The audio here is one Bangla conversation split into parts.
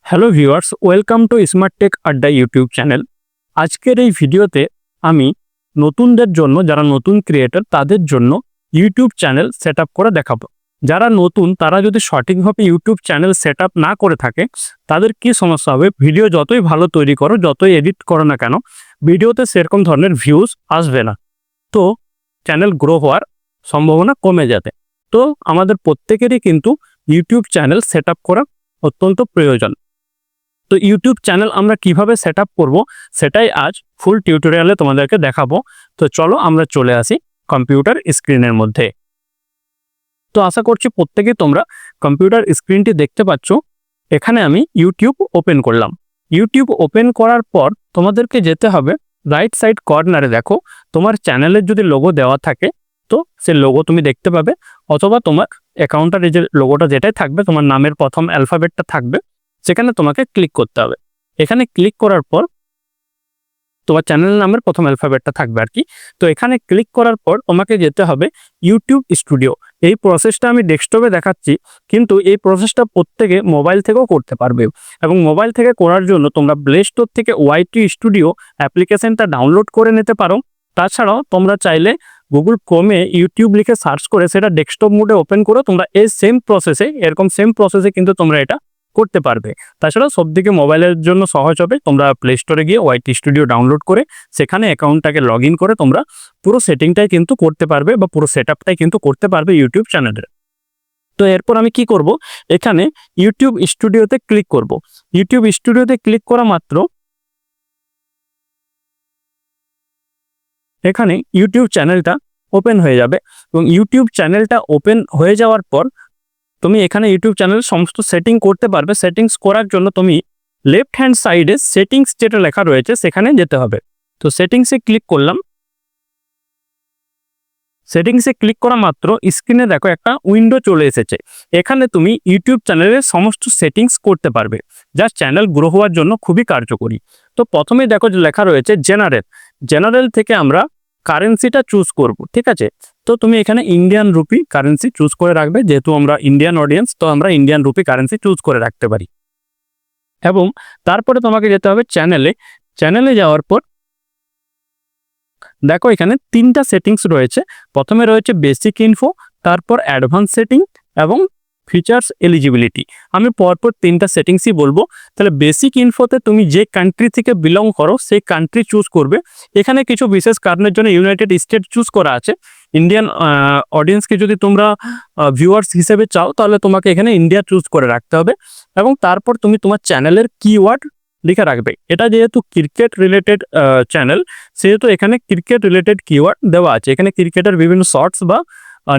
Hello viewers, welcome to smart tech Adda YouTube channel. আজকের এই ভিডিওতে আমি নতুনদের জন্য, যারা নতুন ক্রিয়েটর তাদের জন্য ইউটিউব চ্যানেল সেট আপ করে দেখাবো। যারা নতুন তারা যদি সঠিকভাবে ইউটিউব চ্যানেল সেট আপ না করে থাকে তাদের কি সমস্যা হবে, ভিডিও যতই ভালো তৈরি করো, যতই এডিট করো না কেন, ভিডিওতে সেরকম ধরনের ভিউজ আসবে না। তো চ্যানেল গ্রো হওয়ার সম্ভাবনা কমে যাবে। তো আমাদের প্রত্যেকেরই কিন্তু ইউটিউব চ্যানেল সেট আপ করা অত্যন্ত প্রয়োজন। তো ইউটিউব চ্যানেল আমরা কিভাবে সেট আপ করবো সেটাই আজ ফুল টিউটোরিয়ালে তোমাদেরকে দেখাবো। তো চলো আমরা চলে আসি কম্পিউটার স্ক্রিনের মধ্যে। তো আশা করছি প্রত্যেকেই তোমরা কম্পিউটার স্ক্রিনটি দেখতে পাচ্ছ। এখানে আমি ইউটিউব ওপেন করলাম। ইউটিউব ওপেন করার পর তোমাদেরকে যেতে হবে রাইট সাইড কর্নারে। দেখো তোমার চ্যানেলের যদি লোগো দেওয়া থাকে তো সে লোগো তুমি দেখতে পাবে, অথবা তোমার অ্যাকাউন্টের এই যে লোগোটা যেটাই থাকবে, তোমার নামের প্রথম অ্যালফাবেটটা থাকবে, সেখানে তোমাকে ক্লিক করতে হবে। এখানে ক্লিক করার পর তোমার চ্যানেল নামের প্রথম অ্যালফাবেটটা থাকবে আর কি। তো এখানে ক্লিক করার পর তোমাকে যেতে হবে ইউটিউব স্টুডিও। এই প্রসেসটা আমি ডেস্কটপে দেখাচ্ছি, কিন্তু এই প্রসেসটা প্রত্যেকে মোবাইল থেকেও করতে পারবে। এবং মোবাইল থেকে করার জন্য তোমরা প্লে স্টোর থেকে ওয়াইটি স্টুডিও অ্যাপ্লিকেশনটা ডাউনলোড করে নিতে পারো। তাছাড়াও তোমরা চাইলে গুগল ক্রোমে ইউটিউব লিখে সার্চ করে সেটা ডেস্কটপ মোডে ওপেন করে তোমরা এই এরকম সেম প্রসেসে কিন্তু তোমরা এটা করতে পারবে। তাছাড়া সবদিকে মোবাইলের জন্য সহজ হবে, তোমরা প্লে স্টোরে গিয়ে ওয়াইটি স্টুডিও ডাউনলোড করে সেখানে অ্যাকাউন্টটাকে লগ ইন করে তোমরা পুরো সেটিংটাই কিন্তু করতে পারবে, বা পুরো সেট আপটাই কিন্তু করতে পারবে ইউটিউব চ্যানেলের। তো এরপর আমি কি করব, এখানে ইউটিউব স্টুডিওতে ক্লিক করব। ইউটিউব স্টুডিওতে ক্লিক করা মাত্র এখানে ইউটিউব চ্যানেলটা ওপেন হয়ে যাবে। এবং ইউটিউব চ্যানেলটা ওপেন হয়ে যাওয়ার পর তুমি এখানে ইউটিউব চ্যানেল সমস্ত সেটিং করতে পারবে। সেটিংস করার জন্য তুমি লেফট হ্যান্ড সাইডে সেটিংস যেটা লেখা রয়েছে সেখানে যেতে হবে। তো সেটিংসে ক্লিক করলাম। সেটিংসে ক্লিক করা মাত্র স্ক্রিনে দেখো একটা উইন্ডো চলে এসেছে। এখানে তুমি ইউটিউব চ্যানেলের সমস্ত সেটিংস করতে পারবে, যা চ্যানেল গ্রো হওয়ার জন্য খুবই কার্যকরী। তো প্রথমেই দেখো যে লেখা রয়েছে জেনারেল থেকে আমরা কারেন্সিটা চুজ করব, ঠিক আছে। তো তুমি এখানে ইন্ডিয়ান রুপি কারেন্সি চুজ করে রাখবে, যেহেতু আমরা ইন্ডিয়ান অডিয়েন্স, তো আমরা ইন্ডিয়ান রুপি কারেন্সি চুজ করে রাখতে পারি। এবং তারপরে তোমাকে যেতে হবে চ্যানেলে যাওয়ার পর দেখো এখানে তিনটা সেটিংস রয়েছে। প্রথমে রয়েছে বেসিক ইনফো, তারপর অ্যাডভান্স সেটিং এবং ফিচার্স এলিজিবিলিটি। আমি পরপর তিনটা সেটিংসই বলবো। তাহলে বেসিক ইনফোতে তুমি যে কান্ট্রি থেকে বিলং করো সেই কান্ট্রি চুজ করবে। এখানে কিছু বিশেষ কারণের জন্য ইউনাইটেড স্টেট চুজ করা আছে। ইন্ডিয়ান অডিয়েন্সকে যদি তোমরা ভিউয়ার্স হিসেবে চাও তাহলে তোমাকে এখানে ইন্ডিয়া চুজ করে রাখতে হবে। এবং তারপর তুমি তোমার চ্যানেলের কিওয়ার্ড লিখে রাখবে। এটা যেহেতু ক্রিকেট রিলেটেড চ্যানেল, সেহেতু এখানে ক্রিকেট রিলেটেড কিওয়ার্ড দেওয়া আছে। এখানে ক্রিকেটের বিভিন্ন শর্টস বা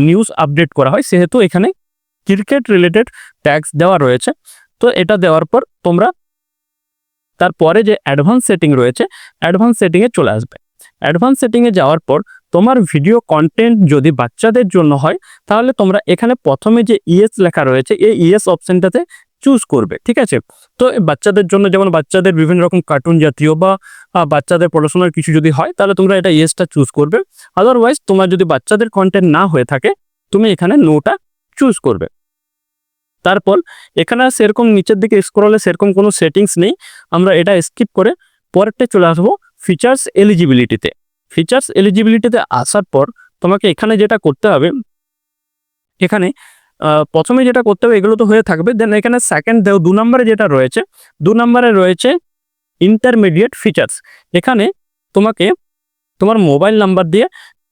নিউজ আপডেট করা হয়, সেহেতু এখানে ক্রিকেট রিলেটেড ট্যাগস দেওয়া রয়েছে। তো এটা দেওয়ার পর তোমরা তারপরে যে অ্যাডভান্স সেটিং রয়েছে, অ্যাডভান্স সেটিংয়ে চলে আসবে। অ্যাডভান্স সেটিংয়ে যাওয়ার পর তোমার ভিডিও কন্টেন্ট যদি বাচ্চাদের জন্য হয় তাহলে তোমরা এখানে প্রথমে যে ইএস লেখা রয়েছে এই ইএস অপশনটাতে চুজ করবে, ঠিক আছে। তো বাচ্চাদের জন্য যেমন বাচ্চাদের বিভিন্ন রকম কার্টুন জাতীয় বা বাচ্চাদের পড়াশোনার কিছু যদি হয় তাহলে তোমরা এটা ইএসটা চুজ করবে। আদারওয়াইজ তোমার যদি বাচ্চাদের কন্টেন্ট না হয়ে থাকে তুমি এখানে নোটা চুজ করবে। তারপর এখানে সেরকম নিচের দিকে স্ক্রলে সেরকম কোনো সেটিংস নেই, আমরা এটা স্কিপ করে পরেরটা চলে আসবো ফিচার্স এলিজিবিলিটিতে। ফিচার্স এলিজিবিলিটিতে আসার পর তোমাকে এখানে যেটা করতে হবে, এখানে প্রথমে যেটা করতে হবে এগুলো তো হয়ে থাকবে। দেন এখানে সেকেন্ড 2 নম্বরে যেটা রয়েছে, 2 নম্বরে রয়েছে ইন্টারমিডিয়েট ফিচার্স। এখানে তোমাকে তোমার মোবাইল নাম্বার দিয়ে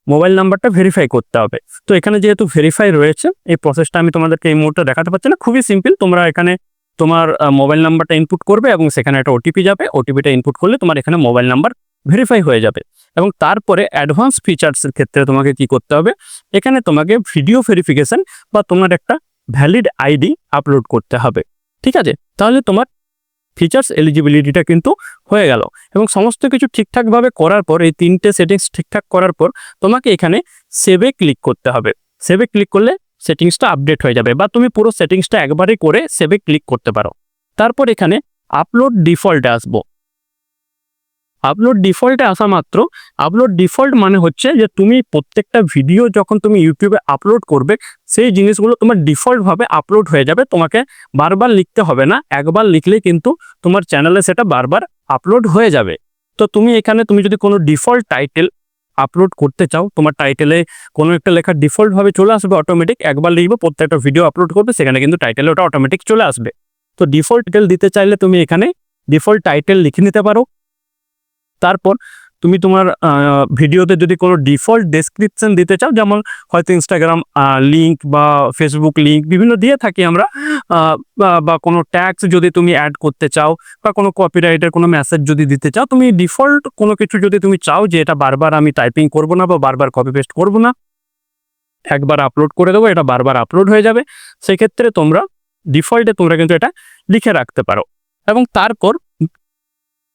মোবাইল নাম্বারটা ভেরিফাই করতে হবে। তো এখানে যেহেতু ভেরিফাই রয়েছে, এই প্রসেসটা আমি তোমাদেরকে এই মুহূর্তে দেখাতে পারছি না, খুবই সিম্পল। তোমরা এখানে তোমার মোবাইল নাম্বারটা ইনপুট করবে এবং সেখানে একটা ওটিপি যাবে। ওটিপিটা ইনপুট করলে তোমার এখানে মোবাইল নাম্বার ভেরিফাই হয়ে যাবে। এবং তারপরে অ্যাডভান্স ফিচার্সের ক্ষেত্রে তোমাকে কি করতে হবে, এখানে তোমাকে ভিডিও ভেরিফিকেশন বা তোমার একটা ভ্যালিড আইডি আপলোড করতে হবে, ঠিক আছে। তাহলে তোমার ফিচার্স এলিজিবিলিটিটা কিন্তু হয়ে গেল। এবং সমস্ত কিছু ঠিকঠাকভাবে করার পর, এই তিনটে সেটিংস ঠিকঠাক করার পর তোমাকে এখানে সেভে ক্লিক করতে হবে। সেভে ক্লিক করলে সেটিংসটা আপডেট হয়ে যাবে, বা তুমি পুরো সেটিংসটা একবারই করে সেভে ক্লিক করতে পারো। তারপর এখানে আপলোড ডিফল্টে আসবো। আপলোড ডিফল্টে আসা মাত্র, আপলোড ডিফল্ট মানে হচ্ছে যে তুমি প্রত্যেকটা ভিডিও যখন তুমি ইউটিউবে আপলোড করবে সেই জিনিসগুলো তোমার ডিফল্টভাবে আপলোড হয়ে যাবে, তোমাকে বারবার লিখতে হবে না, একবার লিখলেই কিন্তু তোমার চ্যানেলে সেটা বারবার আপলোড হয়ে যাবে। তো তুমি এখানে তুমি যদি কোনো ডিফল্ট টাইটেল আপলোড করতে চাও, তোমার টাইটেলে কোনো একটা লেখা ডিফল্টভাবে চলে আসবে অটোমেটিক, একবার লিখবে প্রত্যেকটা ভিডিও আপলোড করবে সেখানে কিন্তু টাইটেলে ওটা অটোমেটিক চলে আসবে। তো ডিফল্ট টাইটেল দিতে চাইলে তুমি এখানে ডিফল্ট টাইটেল লিখে নিতে পারো। তারপর তুমি তোমার ভিডিওতে যদি কোনো ডিফল্ট ডেসক্রিপশন দিতে চাও, যেমন হয়তো ইনস্টাগ্রাম লিঙ্ক বা ফেসবুক লিঙ্ক বিভিন্ন দিয়ে থাকি আমরা, বা কোনো ট্যাগস যদি তুমি অ্যাড করতে চাও বা কোনো কপিরাইটের কোনো মেসেজ যদি দিতে চাও, তুমি ডিফল্ট কোনো কিছু যদি তুমি চাও যে এটা বারবার আমি টাইপিং করব না বা বারবার কপি পেস্ট করবো না, একবার আপলোড করে দেবো, এটা বারবার আপলোড হয়ে যাবে, সেক্ষেত্রে তোমরা ডিফল্টে তোমরা কিন্তু এটা লিখে রাখতে পারো। এবং তারপর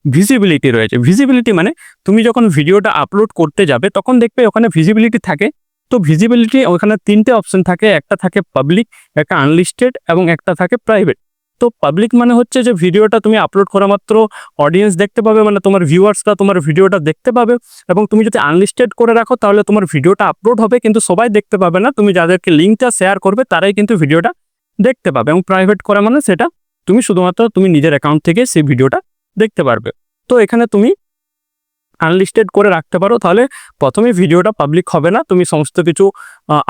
ভিজিবিলিটি রয়েছে। ভিজিবিলিটি মানে তুমি যখন ভিডিওটা আপলোড করতে যাবে তখন দেখবে ওখানে ভিজিবিলিটি থাকে। তো ভিজিবিলিটি ওখানে 3টে অপশন থাকে, একটা থাকে পাবলিক, একটা আনলিস্টেড এবং একটা থাকে প্রাইভেট। তো পাবলিক মানে হচ্ছে যে ভিডিওটা তুমি আপলোড করা মাত্র অডিয়েন্স দেখতে পাবে, মানে তোমার ভিউয়ার্সরা তোমার ভিডিওটা দেখতে পাবে। এবং তুমি যদি আনলিস্টেড করে রাখো তাহলে তোমার ভিডিওটা আপলোড হবে কিন্তু সবাই দেখতে পাবে না, তুমি যাদেরকে লিঙ্কটা শেয়ার করবে তারাই কিন্তু ভিডিওটা দেখতে পাবে। এবং প্রাইভেট করা মানে সেটা তুমি শুধুমাত্র তুমি নিজের অ্যাকাউন্ট থেকে সেই ভিডিওটা দেখতে পারবে। তো এখানে তুমি আনলিস্টেড করে রাখতে পারো, তাহলে প্রথমে ভিডিওটা পাবলিক হবে না, তুমি সমস্ত কিছু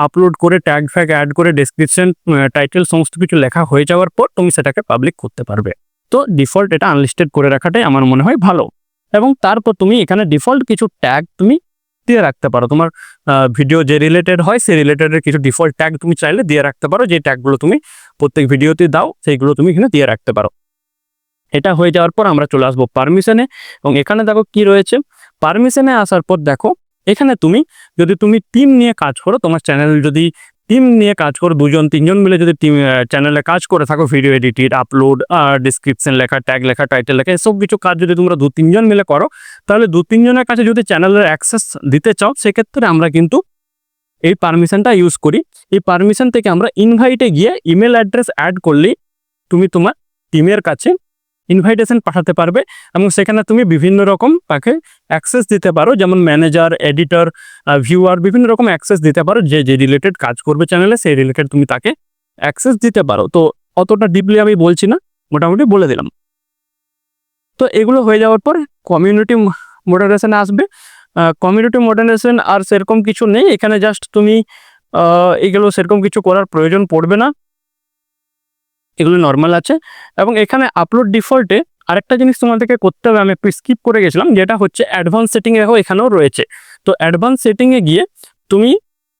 আপলোড করে ট্যাগ ফ্যাগ অ্যাড করে ডেসক্রিপশন টাইটেল সমস্ত কিছু লেখা হয়ে যাওয়ার পর তুমি সেটাকে পাবলিক করতে পারবে। তো ডিফল্ট এটা আনলিস্টেড করে রাখাটাই আমার মনে হয় ভালো। এবং তারপর তুমি এখানে ডিফল্ট কিছু ট্যাগ তুমি দিয়ে রাখতে পারো, তোমার ভিডিও যে রিলেটেড হয় সেই রিলেটেডের কিছু ডিফল্ট ট্যাগ তুমি চাইলে দিয়ে রাখতে পারো, যে ট্যাগগুলো তুমি প্রত্যেক ভিডিওতে দাও সেইগুলো তুমি এখানে দিয়ে রাখতে পারো। এটা হয়ে যাওয়ার পর আমরা চলে আসবো পারমিশনে। এবং এখানে দেখো কি রয়েছে, পারমিশনে আসার পর দেখো এখানে তুমি যদি তুমি টিম নিয়ে কাজ করো, তোমার চ্যানেল যদি টিম নিয়ে কাজ করো, 2-3জন মিলে যদি টিম চ্যানেলে কাজ করে থাকো, ভিডিও এডিট আপলোড ডিসক্রিপশন লেখা ট্যাগ লেখা টাইটেল লেখা এসব কিছু কাজ যদি তোমরা 2-3জন মিলে করো, তাহলে 2-3জনের কাছে যদি চ্যানেলের অ্যাক্সেস দিতে চাও সেক্ষেত্রে আমরা কিন্তু এই পারমিশনটা ইউজ করি। এই পারমিশন থেকে আমরা ইনভাইটে গিয়ে ইমেল অ্যাড্রেস অ্যাড করলেই তুমি তোমার টিমের কাছে ইনভাইটেশন পাঠাতে পারবে এবং সেখানে তুমি বিভিন্ন রকম তাকে অ্যাক্সেস দিতে পারো, যেমন ম্যানেজার, এডিটর, ভিউয়ার, বিভিন্ন রকম অ্যাক্সেস দিতে পারো, যে যে রিলেটেড কাজ করবে চ্যানেলে সেই রিলেটেড তুমি তাকে অ্যাক্সেস দিতে পারো। তো অতটা ডিপলি আমি বলছি না, মোটামুটি বলে দিলাম। তো এগুলো হয়ে যাওয়ার পর কমিউনিটি মডারেশনে আসবে। কমিউনিটি মডারেশন আর সেরকম কিছু নেই এখানে, জাস্ট তুমি এগুলো সেরকম কিছু করার প্রয়োজন পড়বে না, এগুলো নর্মাল আছে। এবং এখানে আপলোড ডিফল্টে আরেকটা জিনিস তোমাদেরকে করতে হবে, আমি একটু স্কিপ করে গেছিলাম, যেটা হচ্ছে অ্যাডভান্স সেটিং দেখো এখানেও রয়েছে। তো অ্যাডভান্স সেটিংয়ে গিয়ে তুমি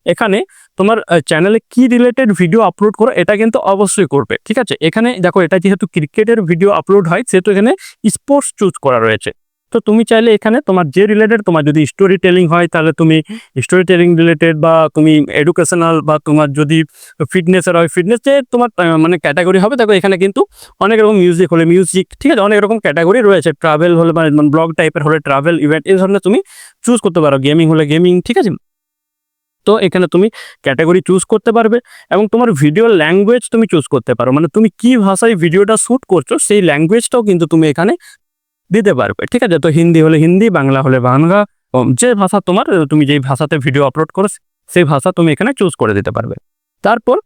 এখানে তোমার চ্যানেলে কি রিলেটেড ভিডিও আপলোড করো এটা কিন্তু অবশ্যই করবে, ঠিক আছে। এখানে দেখো এটা যেহেতু ক্রিকেটের ভিডিও আপলোড হয় সেহেতু এখানে স্পোর্টস চুজ করা রয়েছে। তো তুমি চাইলে এখানে তোমার যে রিলেটেড, তোমার যদি স্টোরি টেলিং হয় তাহলে তুমি স্টোরি টেলিং রিলেটেড, বা তুমি এডুকেশনাল, বা তোমার যদি ফিটনেসের হয় ফিটনেস, যে তোমার মানে ক্যাটাগরি হবে। দেখো এখানে কিন্তু অনেক রকম মিউজিক হলে মিউজিক, ঠিক আছে, অনেক রকম ক্যাটাগরি রয়েছে। ট্রাভেল হলে মানে ব্লগ টাইপের হলে ট্রাভেল ইভেন্ট এই ধরনের তুমি চুজ করতে পারো, গেমিং হলে গেমিং, ঠিক আছে। তো এখানে তুমি ক্যাটাগরি চুজ করতে পারবে এবং তোমার ভিডিও ল্যাঙ্গুয়েজ তুমি চুজ করতে পারো, মানে তুমি কি ভাষায় ভিডিওটা শ্যুট করছো সেই ল্যাঙ্গুয়েজটাও কিন্তু তুমি এখানে দিতে পারবে, ঠিক আছে। তো হিন্দি হলে হিন্দি, বাংলা হলে বাংলা, যে ভাষা তোমার, তুমি যেই ভাষাতে ভিডিও আপলোড করো সেই ভাষা তুমি এখানে চুজ করে দিতে পারবে। তারপর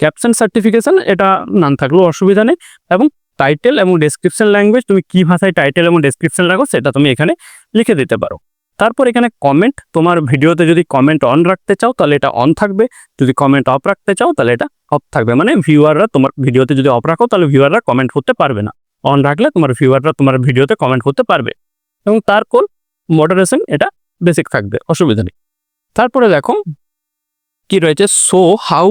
ক্যাপশন সার্টিফিকেশন এটা নাম থাকলেও অসুবিধা নেই। এবং টাইটেল এবং ডেসক্রিপশন ল্যাঙ্গুয়েজ, তুমি কি ভাষায় টাইটেল এবং ডেসক্রিপশন রাখো সেটা তুমি এখানে লিখে দিতে পারো। তারপর এখানে কমেন্ট, তোমার ভিডিওতে যদি কমেন্ট অন রাখতে চাও তাহলে এটা অন থাকবে, যদি কমেন্ট অফ রাখতে চাও তাহলে এটা অফ থাকবে। মানে ভিউয়াররা তোমার ভিডিওতে যদি অফ রাখো তাহলে ভিউয়াররা কমেন্ট করতে পারবে না, অন রাখলে তোমার ভিউয়াররা তোমার ভিডিওতে কমেন্ট করতে পারবে। এবং তারপর মডারেশন এটা বেসিক থাকবে, অসুবিধা নেই। তারপরে দেখো কি রয়েছে, show how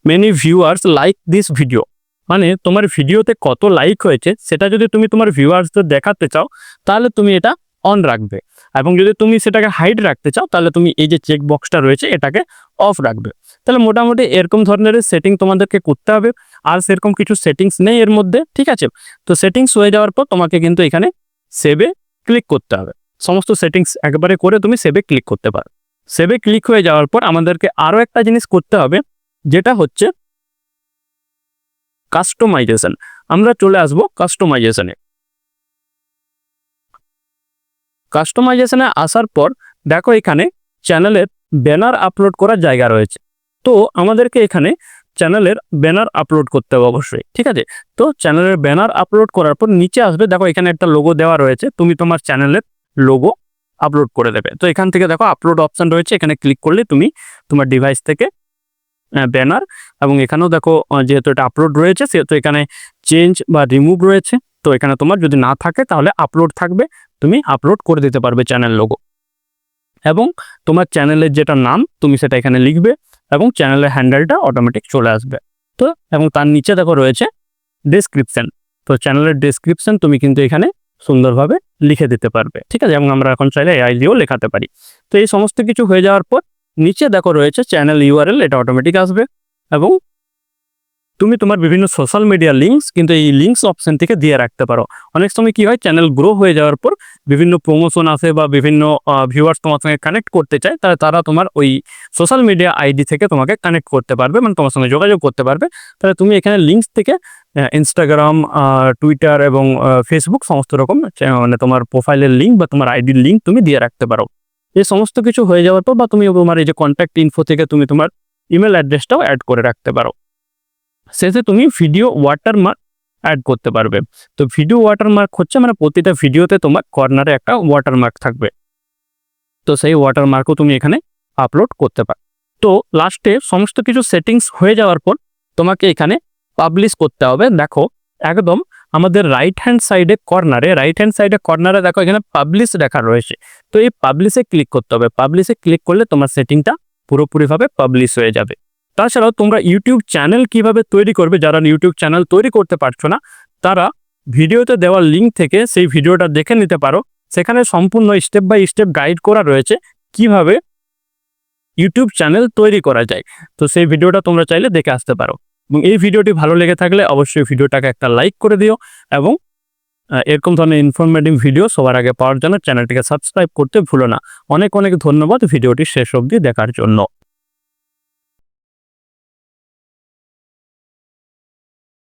many viewers like this video, মানে তোমার ভিডিওতে কত লাইক হয়েছে সেটা যদি তুমি তোমার ভিউয়ার্সদের দেখাতে চাও তাহলে তুমি এটা অন রাখবে। এবং যদি তুমি সেটাকে হাইড রাখতে চাও তাহলে তুমি এই যে চেক বক্সটা রয়েছে এটাকে অফ রাখবে। তাহলে মোটামুটি এরকম ধরনের সেটিং তোমাদেরকে করতে হবে, আর সেরকম কিছু সেটিংস নেই এর মধ্যে, ঠিক আছে। তো সেটিংস হয়ে যাওয়ার পর তোমাকে কিন্তু এখানে সেভে ক্লিক করতে হবে, সমস্ত সেটিংস একবারে করে তুমি সেভে ক্লিক করতে পারো। সেভে ক্লিক হয়ে যাওয়ার পর আমাদেরকে আরও একটা জিনিস করতে হবে, যেটা হচ্ছে কাস্টমাইজেশন। আমরা চলে আসবো কাস্টমাইজেশনে। কাস্টমাইজেশনে আসার পর দেখো এখানে চ্যানেলের ব্যানার আপলোড করার জায়গা রয়েছে। তো আমাদেরকে এখানে চ্যানেলের ব্যানার আপলোড করতে হবে অবশ্যই, ঠিক আছে। তো চ্যানেলের ব্যানার আপলোড করার পর নিচে আসবে, দেখো এখানে একটা লোগো দেওয়া রয়েছে, তুমি তোমার চ্যানেলের লোগো আপলোড করে দেবে। তো এখান থেকে দেখো আপলোড অপশন রয়েছে, এখানে ক্লিক করলে তুমি তোমার ডিভাইস থেকে ব্যানার, এবং এখানেও দেখো যেহেতু এটা আপলোড রয়েছে সেহেতু এখানে চেঞ্জ বা রিমুভ রয়েছে। তো এখানে তোমার যদি না থাকে তাহলে আপলোড থাকবে, তুমি আপলোড করে দিতে পারবে চ্যানেল লোগো। এবং তোমার চ্যানেলের যেটা নাম তুমি সেটা এখানে লিখবে এবং চ্যানেলের হ্যান্ডেলটা অটোমেটিক চলে আসবে। তো এবং তার নিচে দেখো রয়েছে ডেসক্রিপশন। তো চ্যানেলের ডেসক্রিপশন তুমি কিন্তু এখানে সুন্দরভাবে লিখে দিতে পারবে, ঠিক আছে। এবং আমরা এখন চাইলে এআই দিয়েও লেখাতে পারি। তো এই সমস্ত কিছু হয়ে যাওয়ার পর নিচে দেখো রয়েছে চ্যানেল ইউআরএল, এটা অটোমেটিক আসবে। এবং তুমি তোমার বিভিন্ন সোশ্যাল মিডিয়া লিঙ্কস কিন্তু এই লিঙ্কস অপশন থেকে দিয়ে রাখতে পারো। অনেক সময় কি হয়, চ্যানেল গ্রো হয়ে যাওয়ার পর বিভিন্ন প্রমোশন আসে বা বিভিন্ন ভিউয়ার্স তোমার সঙ্গে কানেক্ট করতে চায়, তারা তোমার ওই সোশ্যাল মিডিয়া আইডি থেকে তোমাকে কানেক্ট করতে পারবে, মানে তোমার সঙ্গে যোগাযোগ করতে পারবে। তাহলে তুমি এখানে লিঙ্কস থেকে ইনস্টাগ্রাম, টুইটার এবং ফেসবুক সমস্ত রকম মানে তোমার প্রোফাইলের লিঙ্ক বা তোমার আইডির লিঙ্ক তুমি দিয়ে রাখতে পারো। এই সমস্ত কিছু হয়ে যাওয়ার পর বা তুমি তোমার এই যে কন্ট্যাক্ট ইনফো থেকে তুমি তোমার ইমেল অ্যাড্রেসটাও অ্যাড করে রাখতে পারো। শেষে তুমি ভিডিও ওয়াটারমার্ক অ্যাড করতে পারবে। তো ভিডিও ওয়াটারমার্ক হচ্ছে মানে প্রতিটা ভিডিওতে তোমার কর্নারে একটা ওয়াটারমার্ক থাকবে, তো সেই ওয়াটারমার্কও তুমি এখানে আপলোড করতে পারো। তো লাস্টে সমস্ত কিছু সেটিংস হয়ে যাওয়ার পর তোমাকে এখানে পাবলিশ করতে হবে। দেখো একদম আমাদের রাইট হ্যান্ড সাইডে কর্নারে দেখো এখানে পাবলিশ লেখা রয়েছে। তো এই পাবলিশে ক্লিক করতে হবে। পাবলিশে ক্লিক করলে তোমার সেটিংটা পুরোপুরিভাবে পাবলিশ হয়ে যাবে। তাছাড়াও তোমরা ইউটিউব চ্যানেল কিভাবে তৈরি করবে, যারা ইউটিউব চ্যানেল তৈরি করতে পারছো না তারা ভিডিওতে দেওয়া লিঙ্ক থেকে সেই ভিডিওটা দেখে নিতে পারো। সেখানে সম্পূর্ণ স্টেপ বাই স্টেপ গাইড করা রয়েছে কিভাবে ইউটিউব চ্যানেল তৈরি করা যায়। তো সেই ভিডিওটা তোমরা চাইলে দেখে আসতে পারো। এবং এই ভিডিওটি ভালো লেগে থাকলে অবশ্যই ভিডিওটাকে একটা লাইক করে দিও এবং এরকম ধরনের ইনফরমেটিভ ভিডিও সবার আগে পাওয়ার জন্য চ্যানেলটিকে সাবস্ক্রাইব করতে ভুলো না। অনেক অনেক ধন্যবাদ ভিডিওটি শেষ অবধি দেখার জন্য।